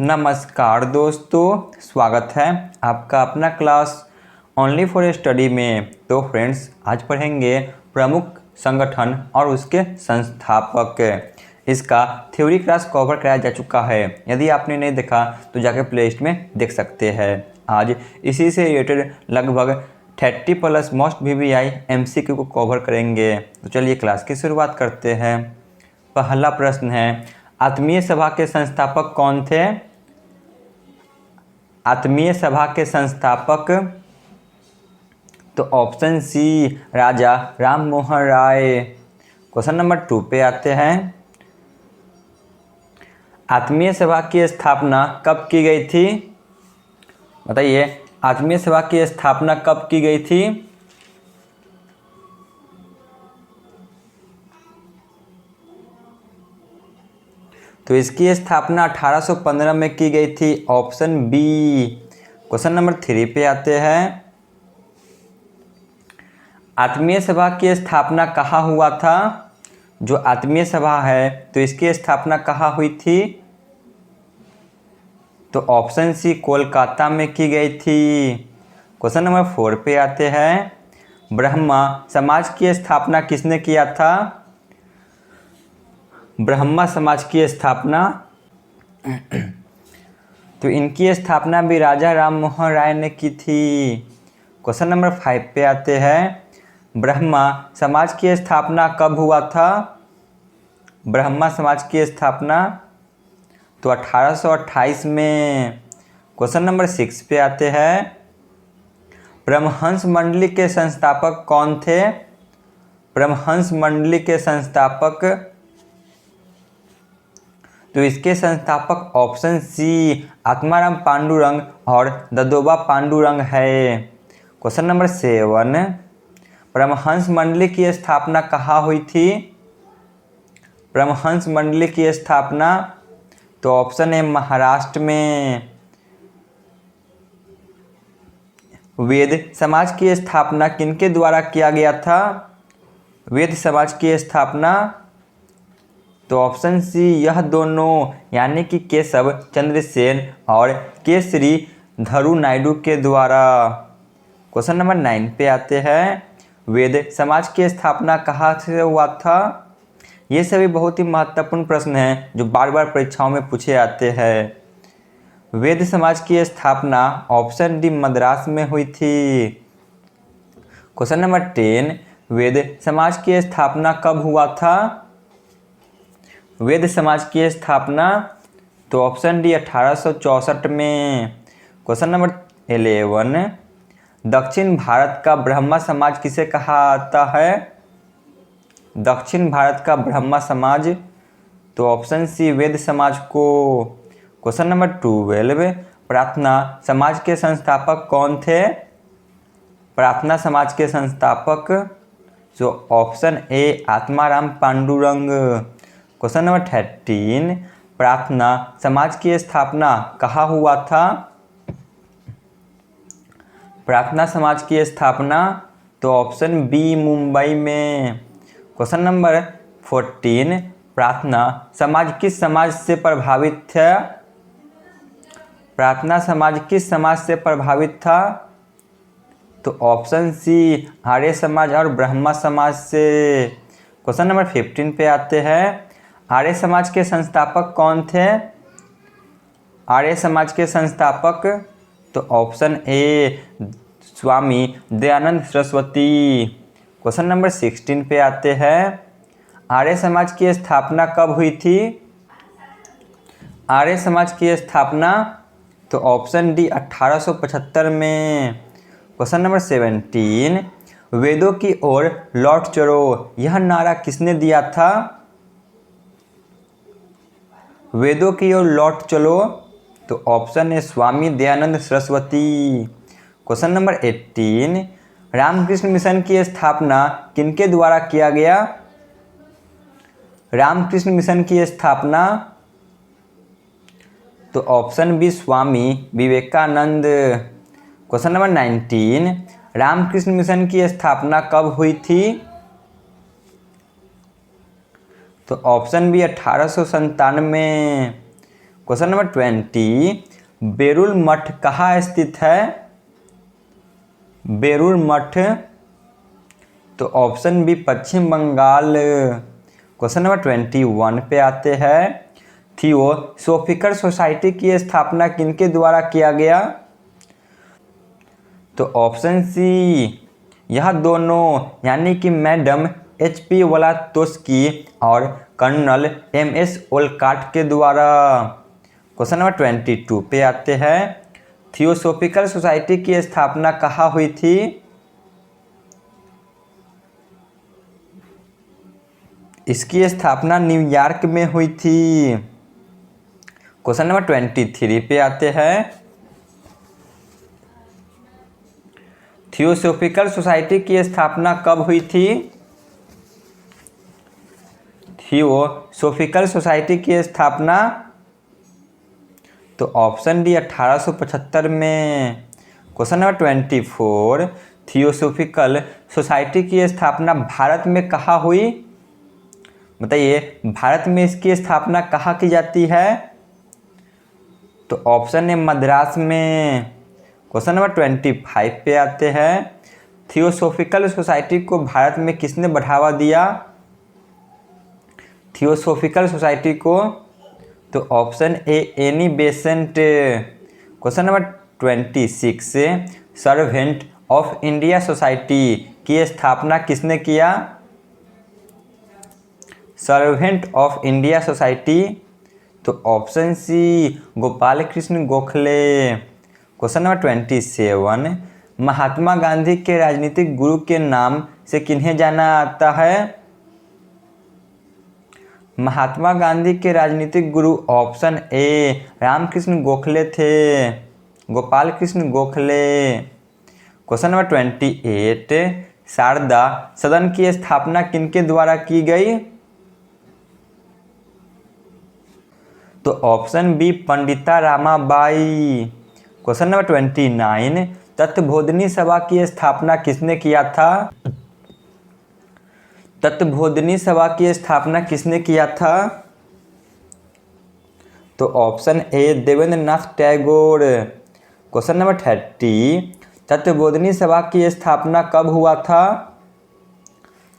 नमस्कार दोस्तों, स्वागत है आपका अपना क्लास ओनली फॉर स्टडी में। तो फ्रेंड्स, आज पढ़ेंगे प्रमुख संगठन और उसके संस्थापक। इसका थ्योरी क्लास कवर कराया जा चुका है। यदि आपने नहीं देखा तो जाकर प्ले लिस्ट में देख सकते हैं। आज इसी से रिलेटेड लगभग 30+ मोस्ट VVI MCQ को कवर करेंगे। तो चलिए क्लास की शुरुआत करते हैं। पहला प्रश्न है, आत्मीय सभा के संस्थापक कौन थे? आत्मीय सभा के संस्थापक, तो ऑप्शन सी राजा राम मोहन राय। क्वेश्चन नंबर 2 पे आते हैं। आत्मीय सभा की स्थापना कब की गई थी? बताइए, आत्मीय सभा की स्थापना कब की गई थी? तो इसकी स्थापना 1815 में की गई थी, ऑप्शन बी। क्वेश्चन नंबर 3 पे आते हैं। आत्मीय सभा की स्थापना कहाँ हुआ था? जो आत्मीय सभा है तो इसकी स्थापना कहाँ हुई थी? तो ऑप्शन सी कोलकाता में की गई थी। क्वेश्चन नंबर 4 पे आते हैं। ब्रह्मा समाज की स्थापना किसने किया था? ब्रह्मा समाज की स्थापना, तो इनकी स्थापना भी राजा राम मोहन राय ने की थी। क्वेश्चन नंबर 5 पे आते हैं। ब्रह्मा समाज की स्थापना कब हुआ था? ब्रह्मा समाज की स्थापना तो 1828 में। क्वेश्चन नंबर 6 पे आते हैं। परमहंस मंडली के संस्थापक कौन थे? परमहंस मंडली के संस्थापक, तो इसके संस्थापक ऑप्शन सी आत्माराम पांडुरंग और ददोबा पांडुरंग है। क्वेश्चन नंबर 7, परमहंस मंडली की स्थापना कहाँ हुई थी? परमहंस मंडली की स्थापना तो ऑप्शन है महाराष्ट्र में। वेद समाज की स्थापना किनके द्वारा किया गया था? वेद समाज की स्थापना तो ऑप्शन सी यह दोनों, यानी कि केशव चंद्र सेन और केसरी धरू नायडू के द्वारा। क्वेश्चन नंबर 9 पे आते हैं। वेद समाज की स्थापना कहाँ से हुआ था? ये सभी बहुत ही महत्वपूर्ण प्रश्न हैं जो बार बार परीक्षाओं में पूछे जाते हैं। वेद समाज की स्थापना ऑप्शन डी मद्रास में हुई थी। क्वेश्चन नंबर 10, वेद समाज की स्थापना कब हुआ था? वेद समाज की स्थापना तो ऑप्शन डी 1864 में। क्वेश्चन नंबर 11, दक्षिण भारत का ब्रह्मा समाज किसे कहा जाता है? दक्षिण भारत का ब्रह्मा समाज तो ऑप्शन सी वेद समाज को। क्वेश्चन नंबर 12, प्रार्थना समाज के संस्थापक कौन थे? प्रार्थना समाज के संस्थापक जो option A Atmaram Pandurang. Question number 13, प्रार्थना समाज की स्थापना कहाँ हुआ था? प्रार्थना समाज की स्थापना तो ऑप्शन बी मुंबई में। क्वेश्चन नंबर 14, प्रार्थना समाज किस समाज से प्रभावित था? प्रार्थना समाज किस समाज से प्रभावित था? तो ऑप्शन सी आर्य समाज और ब्रह्मा समाज से। क्वेश्चन नंबर 15 पे आते हैं। आर्य समाज के संस्थापक कौन थे? आर्य समाज के संस्थापक तो ऑप्शन ए स्वामी दयानंद सरस्वती। क्वेश्चन नंबर 16 पे आते हैं। आर्य समाज की स्थापना कब हुई थी? आर्य समाज की स्थापना तो ऑप्शन डी 1875 में। क्वेश्चन नंबर 17, वेदों की ओर लौट चलो, यह नारा किसने दिया था? वेदों की ओर लौट चलो तो ऑप्शन है Swami Dayanand Saraswati. Question number 18, Ramakrishna mission की स्थापना किनके द्वारा किया गया? रामकृष्ण मिशन की स्थापना तो option B Swami Vivekananda. Question number 19, Ramakrishna mission की स्थापना कब हुई थी? तो ऑप्शन बी 1897 में। क्वेश्चन नंबर 20, बेरुल मठ कहाँ स्थित है? बेरुल मठ, तो ऑप्शन बी पश्चिम बंगाल। क्वेश्चन नंबर 21 पे आते हैं, थियोसोफिकल सोसाइटी की स्थापना किनके द्वारा किया गया? तो ऑप्शन सी यह दोनों, यानी कि मैडम HP वलातोस्की और कर्नल MS ओलकाट के द्वारा। क्वेश्चन नंबर 22 पे आते हैं, थियोसोफिकल सोसाइटी की स्थापना कहाँ हुई थी? इसकी स्थापना न्यूयॉर्क में हुई थी। क्वेश्चन नंबर 23 पे आते हैं, थियोसोफिकल सोसाइटी की स्थापना कब हुई थी? थियोसोफिकल सोसाइटी की स्थापना, तो ऑप्शन डी 1875 में। क्वेश्चन नंबर 24, थियोसोफिकल सोसाइटी की स्थापना भारत में कहाँ हुई? बताइए, भारत में इसकी स्थापना कहाँ की जाती है? तो ऑप्शन है मद्रास में। क्वेश्चन नंबर 25 पे आते हैं, थियोसोफिकल सोसाइटी को भारत में किसने बढ़ावा दिया? थियोसोफिकल सोसाइटी को, तो option A Annie Besant. Question number 26, Servant of India Society की स्थापना किसने किया? सर्वेंट ऑफ इंडिया सोसाइटी, तो option C Gopal Krishna Gokhale. Question number 27, Mahatma Gandhi के राजनीतिक गुरु के नाम से किन्हें जाना जाता है? महात्मा गांधी के राजनीतिक गुरु ऑप्शन ए रामकृष्ण गोखले थे, गोपाल कृष्ण गोखले। क्वेश्चन नंबर 28, शारदा सदन की स्थापना किनके द्वारा की गई? तो option B Pandita Ramabai. Question number 29, Tattvabodhini सभा की स्थापना किसने किया था? तत्वबोधिनी सभा की स्थापना किसने किया था? तो ऑप्शन ए देवेंद्र नाथ टैगोर। क्वेश्चन नंबर 30, तत्वबोधिनी सभा की स्थापना कब हुआ था?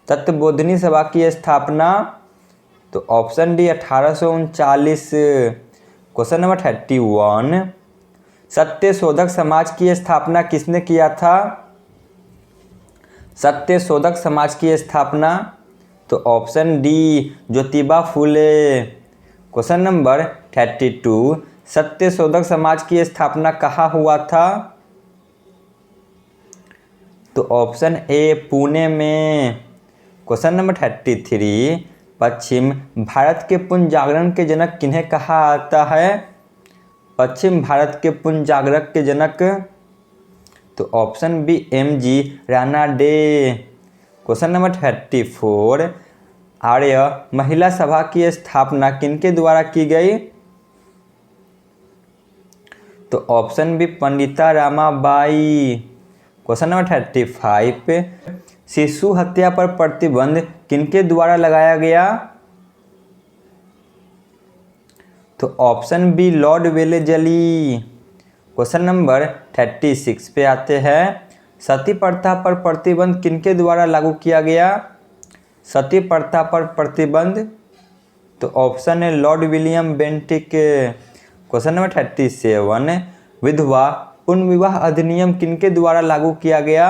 तत्वबोधिनी सभा की स्थापना, तो ऑप्शन डी 1839। क्वेश्चन नंबर 31, सत्य शोधक समाज की स्थापना किसने किया था? सत्य शोधक समाज की स्थापना, तो option D Jyotiba Phule. Question number 32, सत्य शोधक समाज की स्थापना कहाँ हुआ था? तो ऑप्शन ए पुणे में। क्वेश्चन नंबर 33, पश्चिम भारत के पुनर्जागरण के जनक किन्हें कहा जाता है? पश्चिम भारत के पुनर्जागरण के जनक, तो option B MG Ranade. Question number 34, Arya Mahila Sabha की स्थापना किनके द्वारा की गई? तो option B Pandita Ramabai. Question number 35, शिशु हत्या पर प्रतिबंध किनके द्वारा लगाया गया? तो option B Lord Wellesley. Question number 36 पे आते हैं, सती प्रथा पर प्रतिबंध किनके द्वारा लागू किया गया? सती प्रथा पर प्रतिबंध, तो ऑप्शन है Lord William Bentinck. Question number 37, विधवा पुनर्विवाह अधिनियम किनके द्वारा लागू किया गया?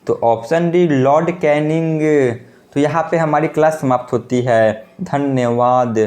तो ऑप्शन डी लॉर्ड कैनिंग। तो यहाँ पे हमारी क्लास समाप्त होती है। धन्यवाद।